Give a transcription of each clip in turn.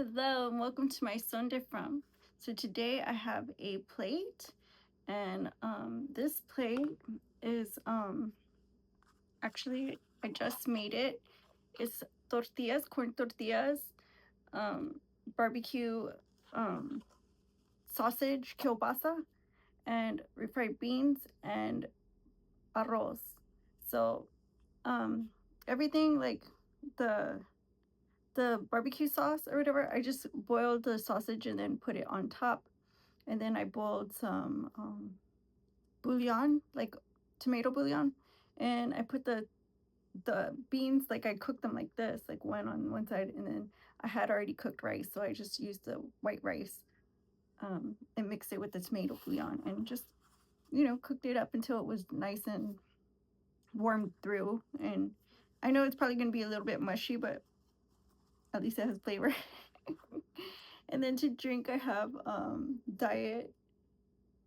Hello and welcome to my Sunday from. So today I have a plate and this plate is actually I just made it. It's tortillas, corn tortillas, barbecue um sausage, kielbasa, and refried beans and arroz. So um everything like the the barbecue sauce or whatever, I just boiled the sausage and then put it on top. And then I boiled some bouillon, like tomato bouillon, and I put the beans, like I cooked them like this, like one on one side, and then I had already cooked rice, so I just used the white rice and mixed it with the tomato bouillon and just cooked it up until it was nice and warmed through. And I know it's probably going to be a little bit mushy, but at least it has flavor. And then to drink, I have diet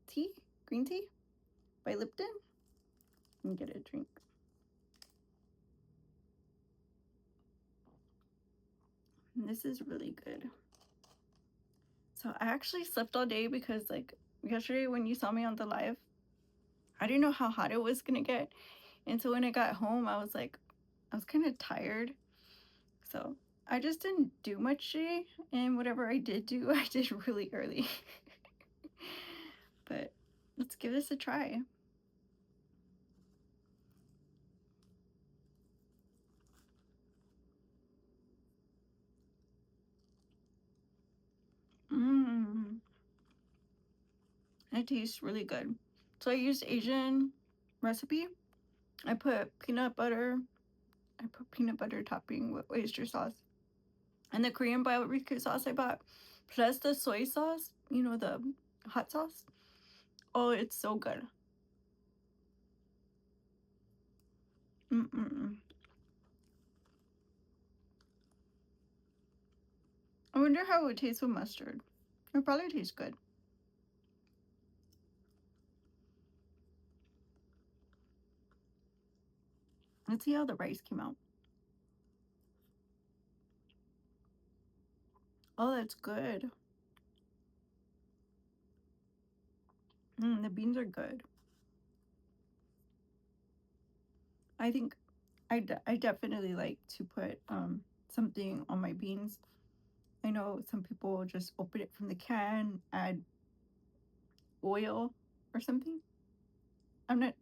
tea, green tea by Lipton. Let me get a drink. And this is really good. So I actually slept all day because like yesterday when you saw me on the live, I didn't know how hot it was gonna get. And so when I got home, I was kind of tired. So I just didn't do much today. And whatever I did do, I did really early. But let's give this a try. Mmm. It tastes really good. So I used Asian recipe. I put peanut butter. I put peanut butter topping with oyster sauce. And the Korean barbecue sauce I bought, plus the soy sauce, the hot sauce. Oh, it's so good. Mm-mm. I wonder how it would taste with mustard. It probably tastes good. Let's see how the rice came out. Oh, that's good. The beans are good. I think I definitely like to put something on my beans. I know some people just open it from the can, add oil or something. I'm not,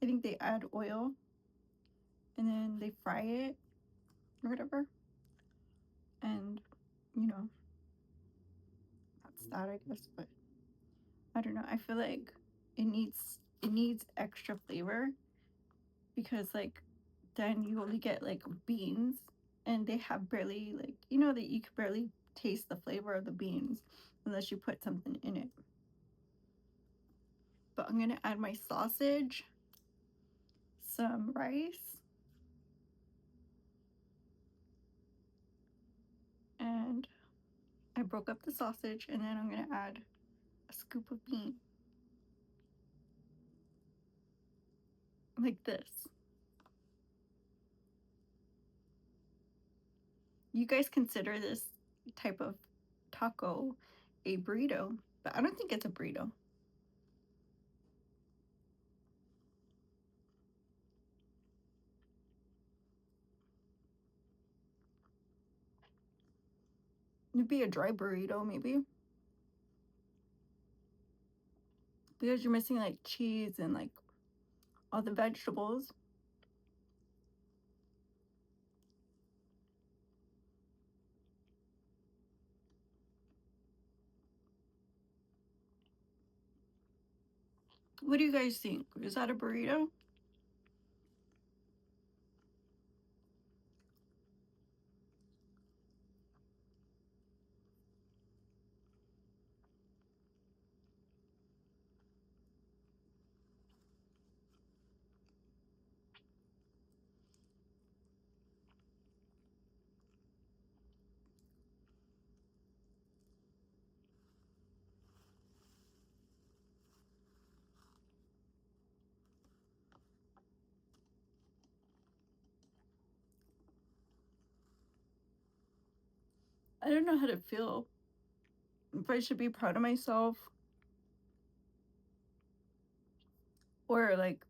I think they add oil and then they fry it or whatever. And, you know, that's that, I guess. But I don't know. I feel like it needs extra flavor because like then you only get like beans and they have barely like that you could barely taste the flavor of the beans unless you put something in it. But I'm gonna add my sausage, some rice, and I broke up the sausage, and then I'm gonna add a scoop of bean like this. You guys consider this type of taco a burrito, but I don't think it's a burrito. It'd be a dry burrito, maybe, because you're missing like cheese and like all the vegetables. What do you guys think? Is that a burrito? I don't know how to feel. If I should be proud of myself or like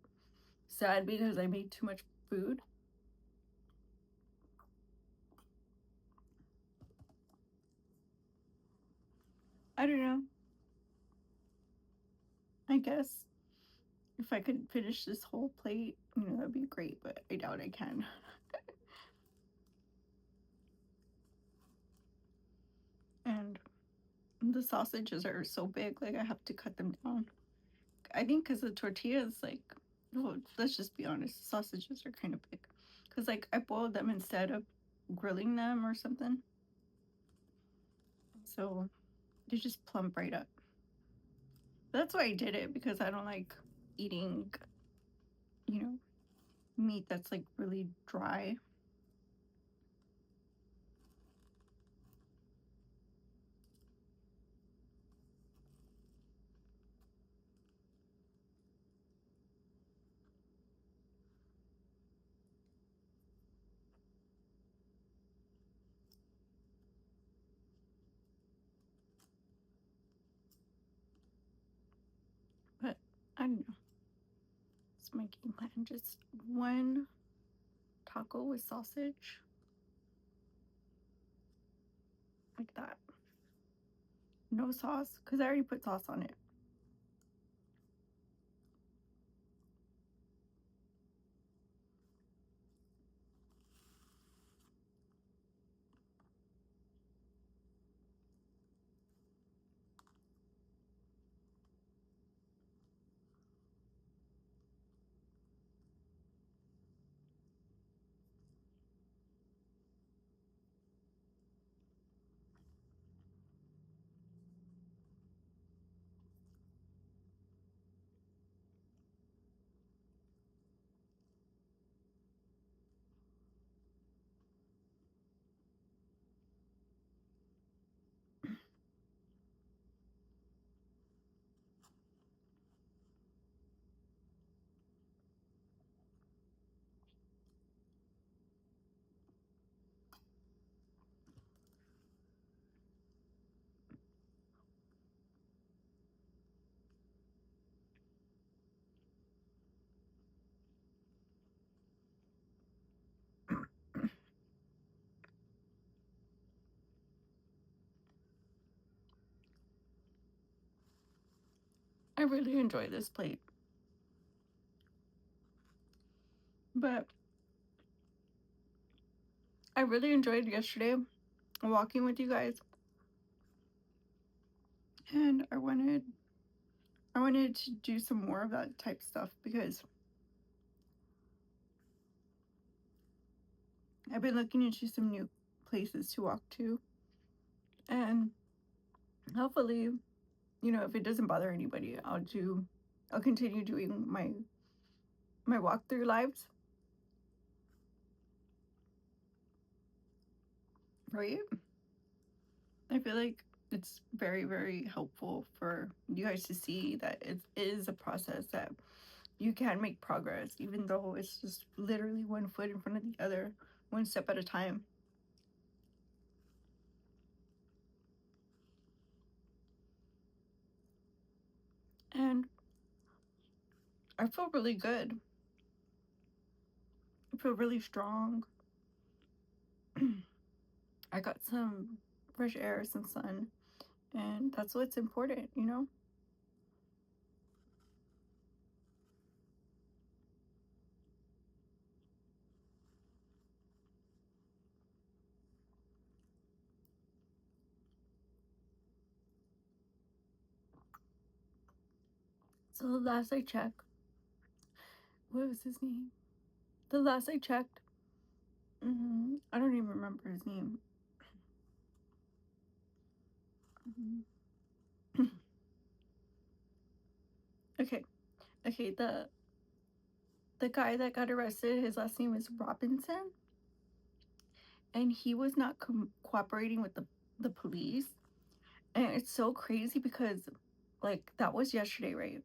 sad because I made too much food. I don't know. I guess if I could finish this whole plate, that'd be great, but I doubt I can. And the sausages are so big, like I have to cut them down. I think because the tortillas, like, well, let's just be honest, the sausages are kind of big. Because, like, I boiled them instead of grilling them or something. So they just plump right up. That's why I did it, because I don't like eating, you know, meat that's like really dry. But I don't know. It's my game plan. Just one taco with sausage, like that. No sauce, because I already put sauce on it. I really enjoy this plate. But I really enjoyed yesterday walking with you guys, and I wanted to do some more of that type stuff because I've been looking into some new places to walk to, and hopefully, if it doesn't bother anybody, I'll continue doing my walkthrough lives, right? I feel like it's very, very helpful for you guys to see that it is a process, that you can make progress, even though it's just literally one foot in front of the other, one step at a time. And I feel really good. I feel really strong. I got some fresh air, some sun, and that's what's important. So the last I checked, what was his name? The last I checked, I don't even remember his name. Mhm. Okay, okay. The guy that got arrested, his last name is Robinson, and he was not cooperating with the police. And it's so crazy because, like, that was yesterday, right?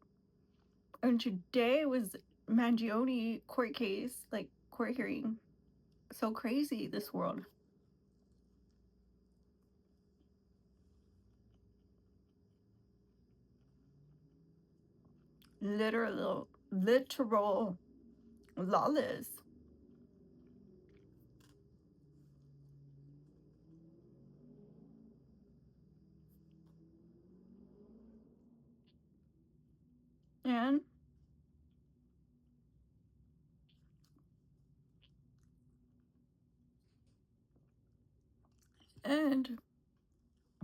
And today was Mangione court case, like court hearing. So crazy, this world. literal lawless. And and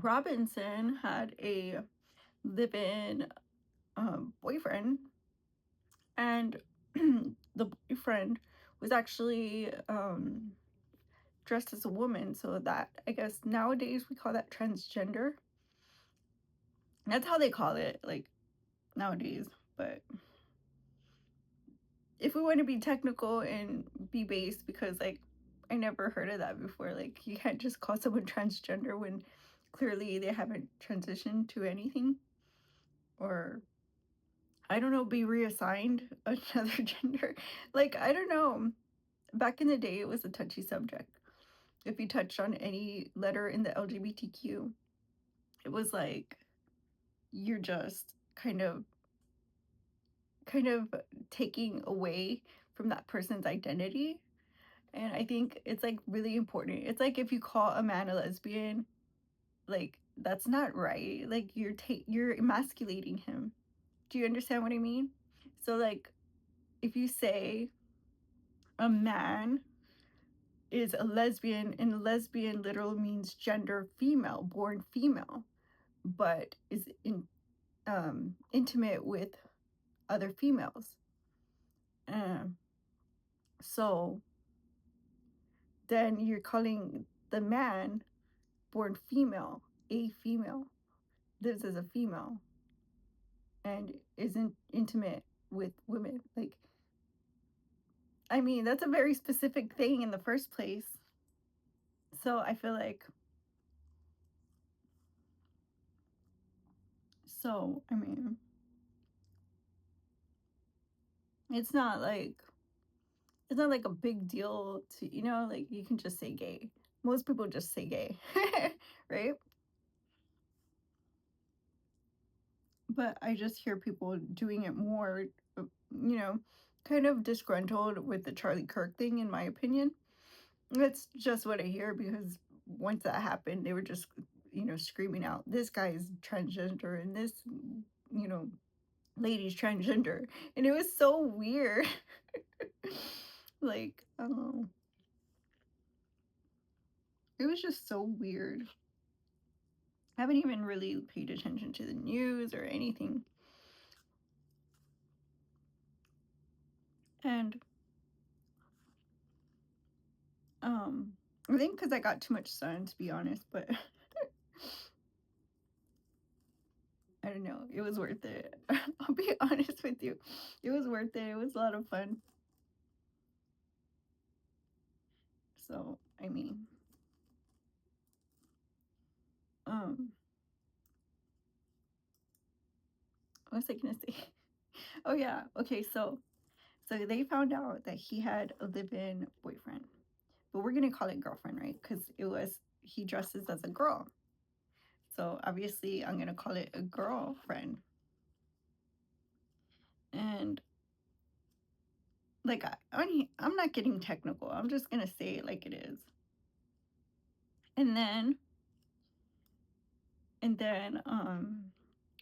Robinson had a live-in boyfriend, and the boyfriend was actually dressed as a woman. So that, I guess nowadays we call that transgender. That's how they call it, like, nowadays. But if we want to be technical and be based, because like I never heard of that before. Like you can't just call someone transgender when clearly they haven't transitioned to anything, or I don't know, be reassigned another gender. Like I don't know. Back in the day, it was a touchy subject. If you touched on any letter in the LGBTQ, it was like you're just kind of taking away from that person's identity. And I think it's like really important. It's like if you call a man a lesbian, like that's not right. Like you're emasculating him. Do you understand what I mean? So like if you say a man is a lesbian, and lesbian literally means gender female, born female, but is intimate with other females. Um, so then you're calling the man born female, a female, lives as a female, and isn't intimate with women. Like, I mean, that's a very specific thing in the first place. So I feel like, I mean, it's not like, it's not like a big deal to, like you can just say gay. Most people just say gay, right? But I just hear people doing it more, you know, kind of disgruntled with the Charlie Kirk thing, in my opinion. That's just what I hear, because once that happened, they were just, screaming out, this guy is transgender and this, you know, lady's transgender. And it was so weird. Like, it was just so weird. I haven't even really paid attention to the news or anything. And I think because I got too much sun, to be honest, but I don't know. It was worth it. I'll be honest with you. It was worth it. It was a lot of fun. So, I mean, um, what was I gonna say? Oh yeah. Okay, so they found out that he had a live-in boyfriend, but we're gonna call it girlfriend, right? Because he dresses as a girl. So obviously, I'm gonna call it a girlfriend. And like I'm not getting technical. I'm just gonna say it like it is. And then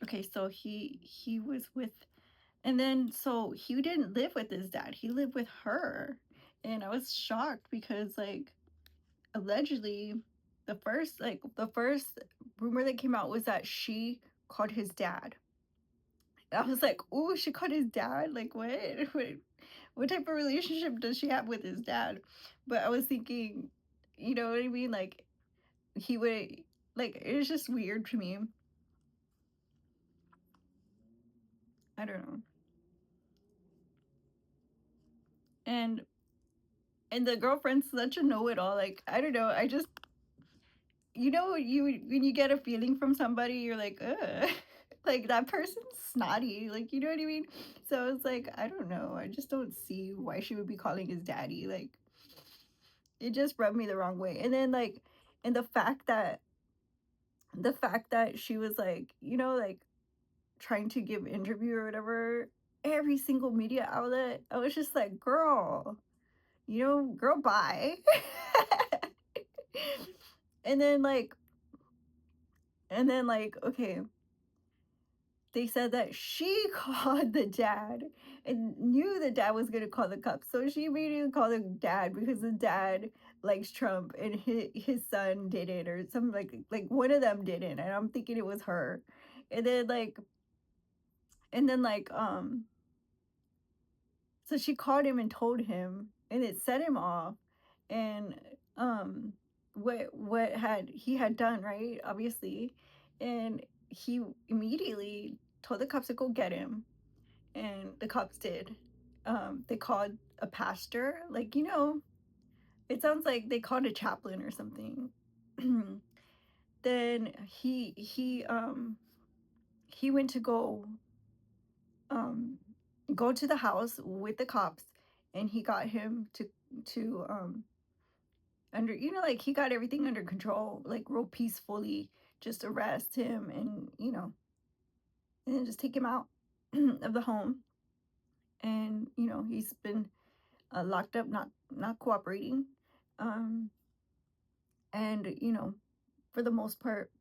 okay, so he was with, and then so he didn't live with his dad. He lived with her. And I was shocked because like allegedly the first rumor that came out was that she called his dad. I was like, "Oh, she called his dad? Like what? What type of relationship does she have with his dad?" But I was thinking, you know what I mean? Like he would, like, it was just weird to me. I don't know. And the girlfriend's such a know-it-all. Like I don't know. I just, you when you get a feeling from somebody, you're like, ugh. Like that person's snotty. Like you know what I mean? So it's like, I don't know. I just don't see why she would be calling his daddy. Like it just rubbed me the wrong way. And then like, and the fact that she was like, like trying to give interview or whatever, every single media outlet. I was just like, girl, girl, bye. and then like, okay, they said that she called the dad and knew the dad was gonna call the cops. So she immediately called the dad because the dad likes Trump and his son didn't, or some like one of them didn't. And I'm thinking it was her. And then like and then like so she called him and told him, and it set him off. And what had he had done, right? Obviously. And he immediately told the cops to go get him, and the cops did. They called a pastor, like, it sounds like they called a chaplain or something. Then he went to um go to the house with the cops, and he got him to under, like, he got everything under control, like real peacefully, just arrest him, and and then just take him out of the home. And he's been locked up, not cooperating. um and for the most part,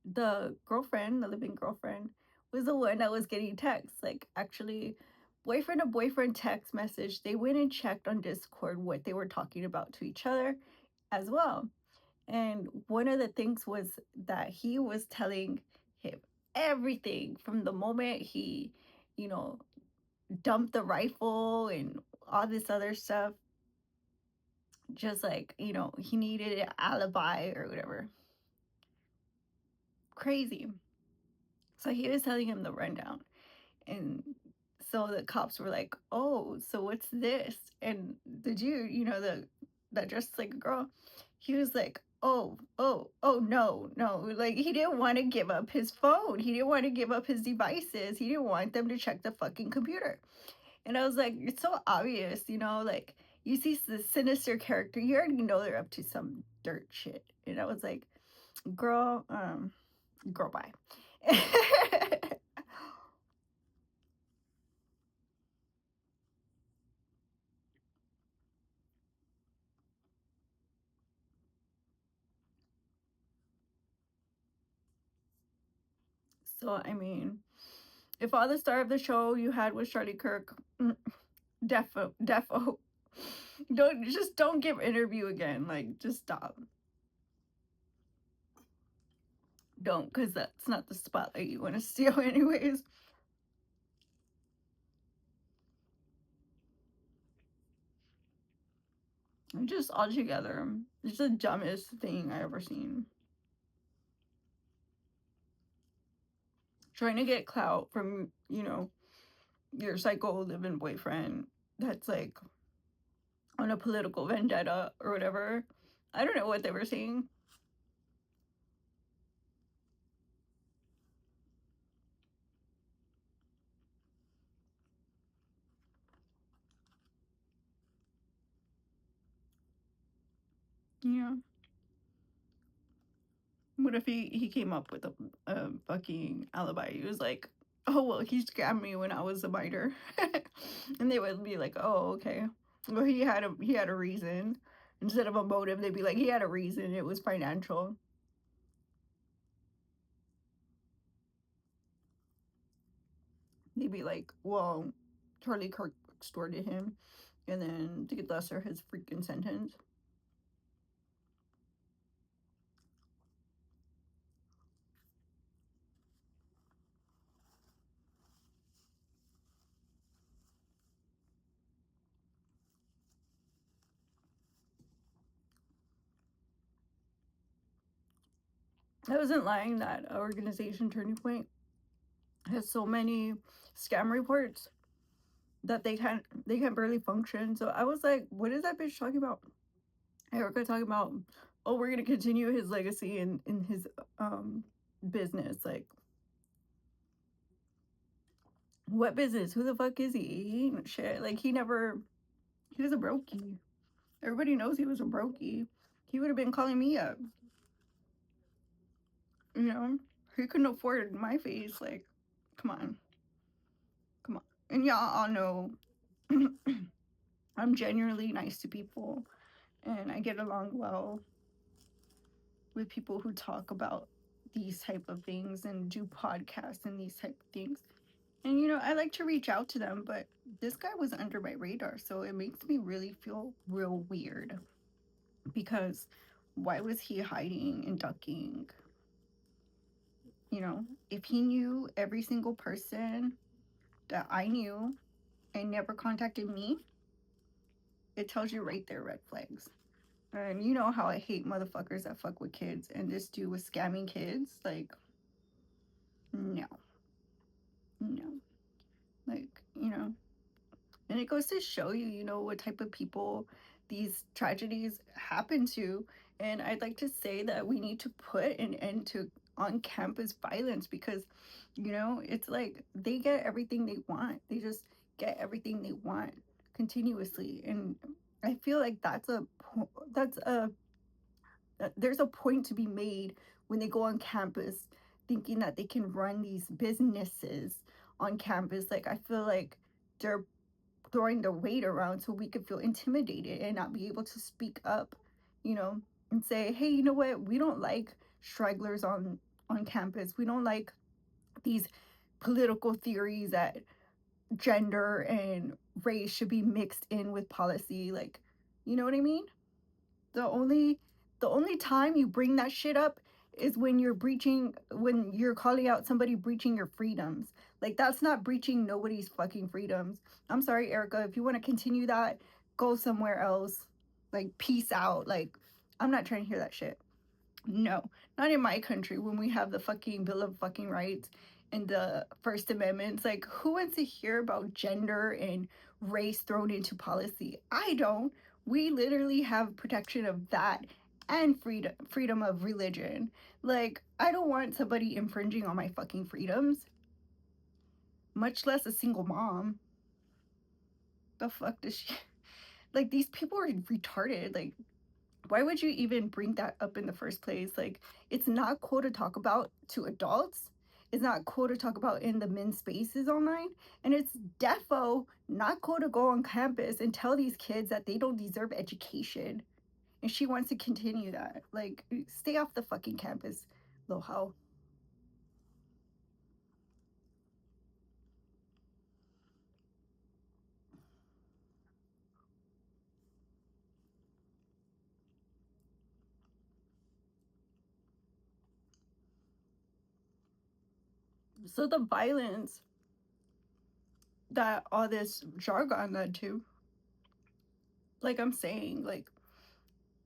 the living girlfriend, was the one that was getting texts, like, actually, boyfriend to boyfriend text message. They went and checked on Discord what they were talking about to each other as well. And one of the things was that he was telling him everything from the moment he, you know, dumped the rifle and all this other stuff. Just like, he needed an alibi or whatever. Crazy. So he was telling him the rundown. And so the cops were like, "Oh, so what's this?" And the dude, that dressed like a girl, he was like, "Oh, no, no." Like, he didn't want to give up his phone. He didn't want to give up his devices. He didn't want them to check the fucking computer. And I was like, it's so obvious, like, you see the sinister character, you already know they're up to some dirt shit. And I was like, girl, girl, bye. So, I mean, if all the star of the show you had was Charlie Kirk, defo. Don't give interview again. Like, just stop. Don't, because that's not the spotlight you want to steal, anyways. Just altogether, it's the dumbest thing I ever seen. Trying to get clout from, your psycho living boyfriend that's like on a political vendetta or whatever. I don't know what they were saying. Yeah. What if he came up with a fucking alibi? He was like, "Oh, well, he scammed me when I was a minor," and they would be like, "Oh, okay." Well, he had a reason. Instead of a motive, they'd be like, he had a reason. It was financial. They'd be like, "Well, Charlie Kirk extorted him, and then to get lesser his freaking sentence." I wasn't lying that organization Turning Point has so many scam reports that they can barely function. So I was like, what is that bitch talking about? Erica talking about, oh, we're gonna continue his legacy in his business. Like, what business? Who the fuck is he? He ain't shit. Like, he was a brokey. Everybody knows he was a brokey. He would have been calling me up. You know, he couldn't afford my face. Like, come on, And y'all all know I'm genuinely nice to people, and I get along well with people who talk about these type of things and do podcasts and these type of things. And I like to reach out to them, but this guy was under my radar, so it makes me really feel real weird because why was he hiding and ducking? If he knew every single person that I knew and never contacted me, it tells you right there red flags. And you know how I hate motherfuckers that fuck with kids, and this dude was scamming kids. Like, no, no. Like, and it goes to show you, what type of people these tragedies happen to. And I'd like to say that we need to put an end to on campus violence because, it's like they get everything they want. They just get everything they want continuously. And I feel like that's a there's a point to be made when they go on campus thinking that they can run these businesses on campus. Like, I feel like they're throwing their weight around so we could feel intimidated and not be able to speak up, and say, hey, you know what? We don't like stragglers on campus. We don't like these political theories that gender and race should be mixed in with policy. Like, you know what I mean? The only the only time you bring that shit up is when you're calling out somebody breaching your freedoms. Like, that's not breaching nobody's fucking freedoms. I'm sorry, Erica, if you want to continue that, go somewhere else. Like, peace out. Like, I'm not trying to hear that shit. No, not in my country when we have the fucking Bill of fucking Rights and the First Amendment. It's like, who wants to hear about gender and race thrown into policy? I don't. We literally have protection of that and freedom of religion. Like, I don't want somebody infringing on my fucking freedoms, much less a single mom. The fuck does she like? These people are retarded. Like, why would you even bring that up in the first place? Like, it's not cool to talk about to adults. It's not cool to talk about in the men's spaces online. And it's defo not cool to go on campus and tell these kids that they don't deserve education. And she wants to continue that. Like, stay off the fucking campus, little hoe. So the violence that all this jargon led to, like I'm saying, like,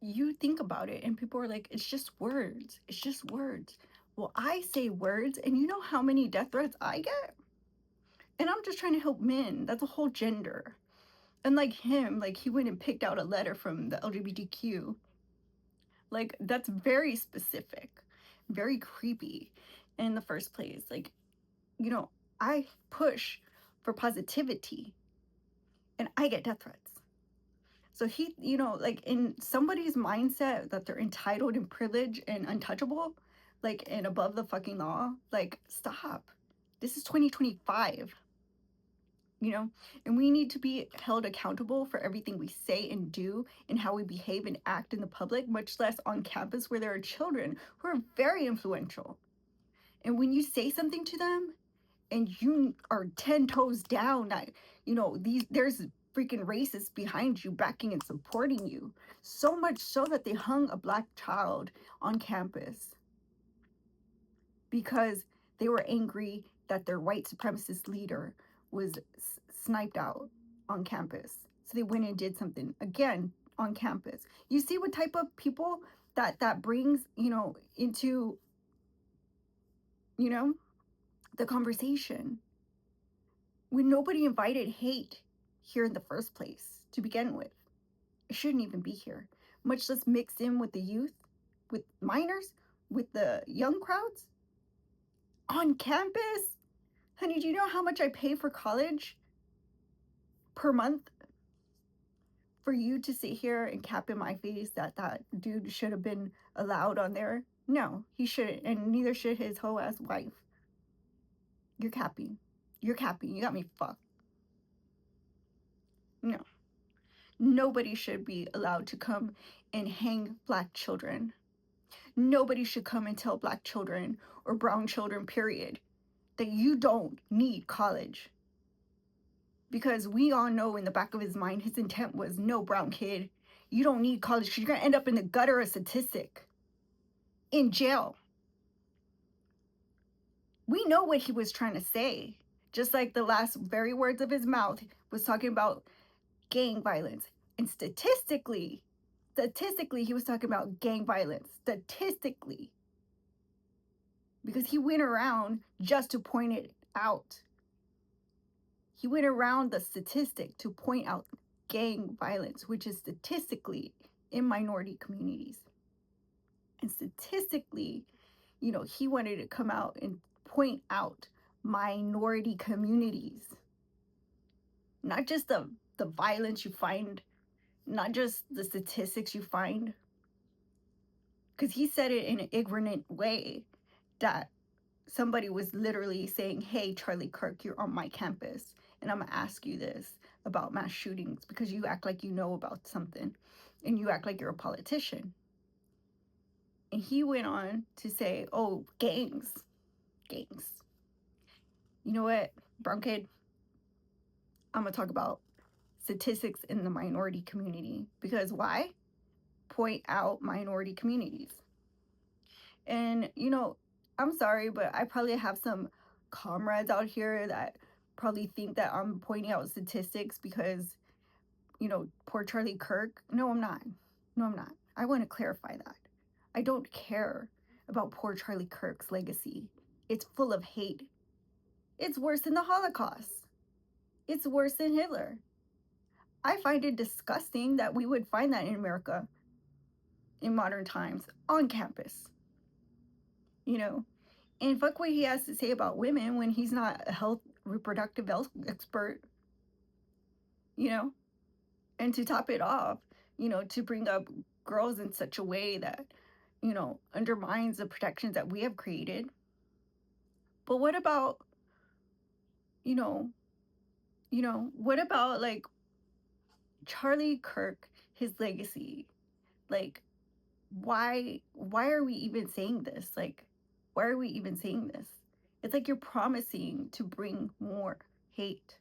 you think about it and people are like, it's just words. It's just words. Well, I say words, and you know how many death threats I get? And I'm just trying to help men. That's a whole gender. And like him, like he went and picked out a letter from the LGBTQ. Like, that's very specific, very creepy in the first place. Like, you know, I push for positivity and I get death threats. So he, like in somebody's mindset that they're entitled and privileged and untouchable, like and above the fucking law, like stop. This is 2025, and we need to be held accountable for everything we say and do and how we behave and act in the public, much less on campus where there are children who are very influential. And when you say something to them, and you are 10 toes down that there's freaking racists behind you backing and supporting you, so much so that they hung a black child on campus because they were angry that their white supremacist leader was sniped out on campus. So they went and did something again on campus. You see what type of people that brings into the conversation, when nobody invited hate here in the first place to begin with. It shouldn't even be here, much less mixed in with the youth, with minors, with the young crowds on campus. Honey, do you know how much I pay for college per month for you to sit here and cap in my face that dude should have been allowed on there? No, he shouldn't, and neither should his hoe ass wife. You're capping. You're capping. You got me fucked. No. Nobody should be allowed to come and hang black children. Nobody should come and tell black children or brown children, period, that you don't need college. Because we all know in the back of his mind, his intent was, no, brown kid, you don't need college because you're going to end up in the gutter, a statistic, in jail. We know what he was trying to say. Just like the last very words of his mouth was talking about gang violence. And statistically, he was talking about gang violence. Statistically. Because he went around just to point it out. He went around the statistic to point out gang violence, which is statistically in minority communities. And statistically, he wanted to come out and point out minority communities. Not just the violence you find, not just the statistics you find. Because he said it in an ignorant way that somebody was literally saying, hey, Charlie Kirk, you're on my campus, and I'm going to ask you this about mass shootings because you act like you know about something and you act like you're a politician. And he went on to say, oh, gangs. You know what, brown kid? I'm going to talk about statistics in the minority community. Because why? Point out minority communities. And, I'm sorry, but I probably have some comrades out here that probably think that I'm pointing out statistics because, poor Charlie Kirk. No, I'm not. I want to clarify that. I don't care about poor Charlie Kirk's legacy. It's full of hate. It's worse than the Holocaust. It's worse than Hitler. I find it disgusting that we would find that in America in modern times on campus. And fuck what he has to say about women when he's not a health reproductive health expert. And to top it off, to bring up girls in such a way that, undermines the protections that we have created. But what about, what about like Charlie Kirk, his legacy? Like, why are we even saying this? Like, why are we even saying this? It's like you're promising to bring more hate.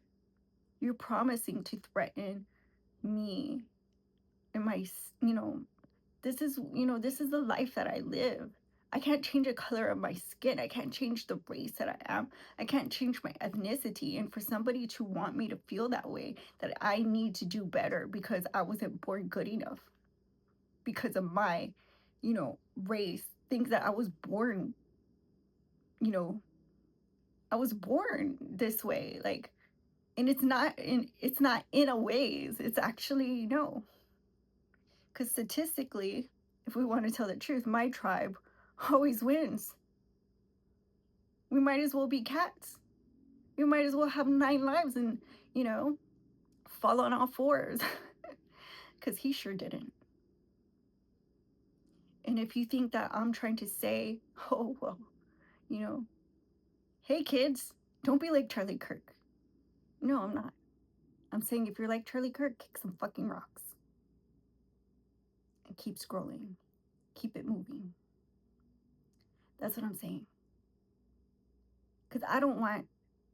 You're promising to threaten me and my, this is the life that I live. I can't change the color of my skin. I can't change the race that I am. I can't change my ethnicity. And for somebody to want me to feel that way, that I need to do better because I wasn't born good enough because of my, race, things that I was born, you know, I was born this way. Like, and it's not in a ways. It's actually no. Because statistically, if we want to tell the truth, my tribe always wins. We might as well be cats. We might as well have 9 lives and, fall on all fours. Because he sure didn't. And if you think that I'm trying to say, oh, well, hey kids, don't be like Charlie Kirk. No, I'm not. I'm saying if you're like Charlie Kirk, kick some fucking rocks. And keep scrolling. Keep it moving. That's what I'm saying. Because I don't want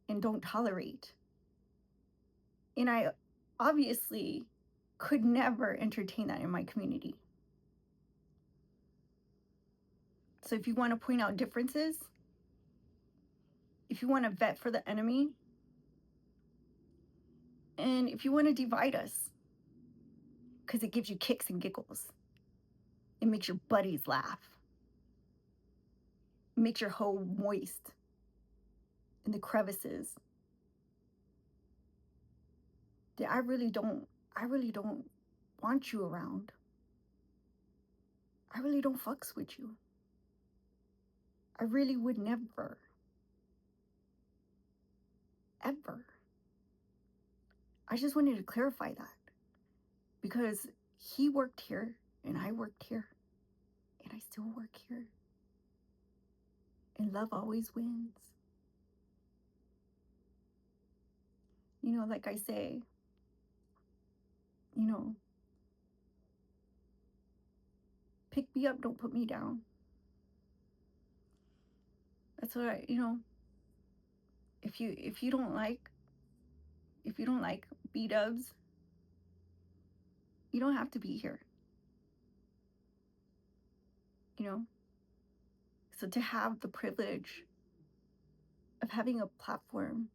and don't tolerate. And I obviously could never entertain that in my community. So if you want to point out differences, if you want to vet for the enemy, and if you want to divide us, because it gives you kicks and giggles, it makes your buddies laugh, it makes your hoe moist in the crevices, that I really don't want you around. I really don't fucks with you. I really would never, ever. I just wanted to clarify that because he worked here and I worked here and I still work here. And love always wins. Like I say, you know, pick me up, don't put me down. That's what I, if you don't like B-dubs, you don't have to be here, you know? So to have the privilege of having a platform,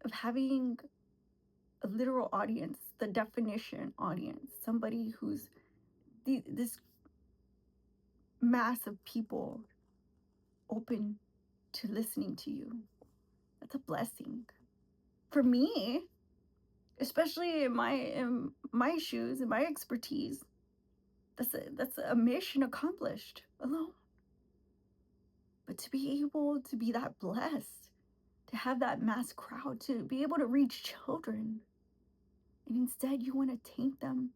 of having a literal audience, the definition audience, somebody who's this mass of people open to listening to you, that's a blessing. For me, especially in my shoes and my expertise, that's a mission accomplished alone. But to be able to be that blessed, to have that mass crowd, to be able to reach children, and instead you want to taint them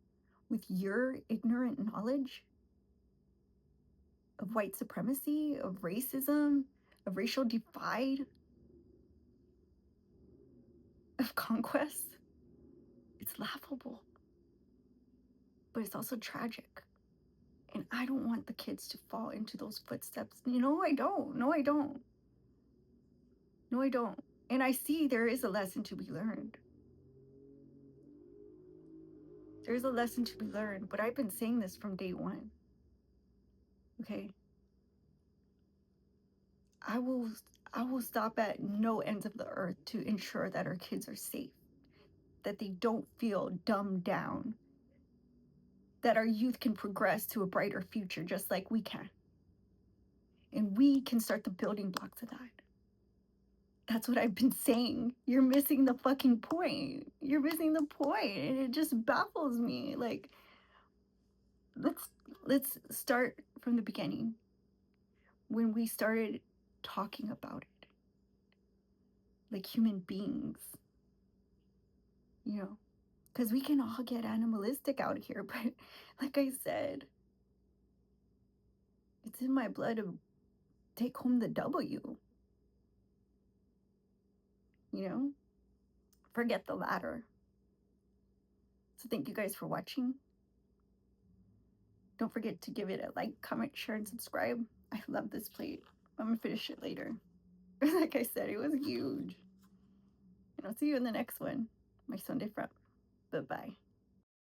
with your ignorant knowledge of white supremacy, of racism, of racial divide, of conquest. It's laughable, but it's also tragic. And I don't want the kids to fall into those footsteps. I don't. No, I don't. No, I don't. And I see there is a lesson to be learned. There's a lesson to be learned, but I've been saying this from day one. Okay. I will I will stop at no ends of the earth to ensure that our kids are safe, that they don't feel dumbed down, that our youth can progress to a brighter future just like we can. And we can start the building blocks of that. That's what I've been saying. You're missing the fucking point. You're missing the point, and it just baffles me. Like, let's let's start from the beginning when we started talking about it like human beings, you know, because we can all get animalistic out here, but like I said, it's in my blood to take home the W, you know? Forget the latter. So thank you guys for watching. Don't forget to give it a like, comment, share, and subscribe. I love this plate. I'm gonna finish it later. Like I said, it was huge. And I'll see you in the next one. My Sunday front. Bye-bye.